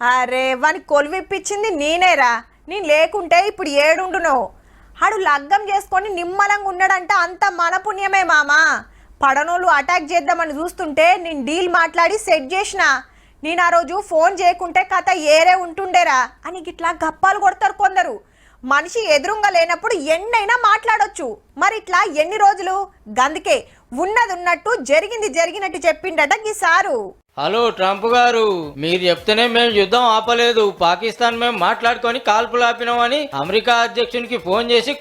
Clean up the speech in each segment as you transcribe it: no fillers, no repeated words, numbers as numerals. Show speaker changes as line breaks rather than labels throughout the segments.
అరే వాని కొలువిప్పించింది నేనేరా. నేను లేకుంటే ఇప్పుడు ఏడుండునో. ఆడు లగ్గం చేసుకొని నిమ్మలంగా ఉన్నాడంట, అంత మన పుణ్యమే మామా. పడనోళ్ళు అటాక్ చేద్దామని చూస్తుంటే నేను డీల్ మాట్లాడి సెట్ చేసిన. నేను ఆ రోజు ఫోన్ చేయకుంటే కథ ఏరే ఉంటుండేరా అని గిట్లా గప్పాలు కొడతారు కొందరు. మనిషి ఎదురుంగా లేనప్పుడు ఎన్నైనా మాట్లాడొచ్చు, మరి ఇట్లా ఎన్ని రోజులు? గందుకే ఉన్నది ఉన్నట్టు జరిగింది జరిగినట్టు చెప్పిండట ఈ సారు.
హలో ట్రంప్ గారు, మీరు చెప్తేనే మేము యుద్ధం ఆపలేదు, పాకిస్తాన్ మేము మాట్లాడుకొని కాల్పులు ఆపినామని అమెరికా అధ్యక్షునికి ఫోన్ చేసి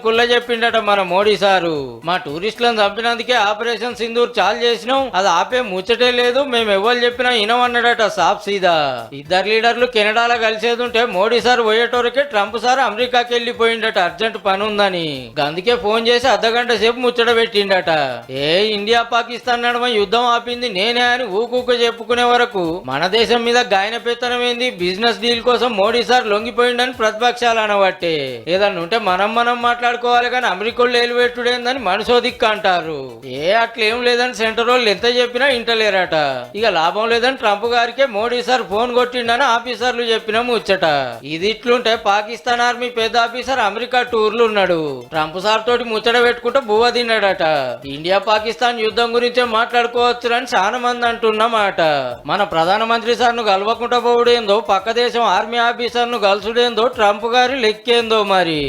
కుల్ల చెప్పిండట మన మోడీ సారు. మా టూరిస్టులను చంపినందుకే ఆపరేషన్ సింధూర్ చాలు చేసినాం, అది ఆపే ముచ్చటే లేదు, మేము ఎవరు చెప్పినా ఇనమన్నాడట సాఫ్ సీదా. ఇద్దరు లీడర్లు కెనడాలో కలిసేది ఉంటే మోడీ సార్ పోయేటోరకే ట్రంప్ సార్ అమెరికాకి వెళ్ళిపోయిండట, అర్జెంట్ పని ఉందని. అందుకే ఫోన్ చేసి అర్ధగంట సేపు ముచ్చట పెట్టిండట. ఇండియా పాకిస్తాన్ నడుమ యుద్ధం ఆపింది నేనే అని ఊకూక చెప్పుకునే వరకు మన దేశం మీద గాయన పెత్తనం ఏంది, బిజినెస్ డీల్ కోసం మోడీ సార్ లొంగిపోయిండని ప్రతిపక్షాలు అనబట్టే. ఏదన్నా ఉంటే మనం మాట్లాడుకోవాలి కానీ అమెరికోళ్ళు ఏలుపెట్టుడేందని మనసోదిక్క అంటారు. అట్లేం లేదని సెంటర్ వాళ్ళు ఎంత చెప్పినా ఇంటలేరట. ఇక లాభం లేదని ట్రంప్ గారికే మోడీ సార్ ఫోన్ కొట్టిండని ఆఫీసర్లు చెప్పిన ముచ్చట. ఇది ఇట్లుంటే పాకిస్తాన్ ఆర్మీ పెద్ద ఆఫీసర్ అమెరికా టూర్లు ఉన్నాడు. ట్రంప్ సార్ తోటి ముచ్చట పెట్టుకుంటూ బువ్వ తిన్నాడట. ఇండియా పాకిస్తాన్ యుద్ధం గురించే మాట్లాడుకోవచ్చు అని చాలా మంది అంటున్నమాట. మన ప్రధానమంత్రి సార్ను కలవకుండా పోవుడేందో, పక్క దేశం ఆర్మీ ఆఫీసర్ను కలుసుడేందో, ట్రంప్ గారి లెక్కేందో మరి.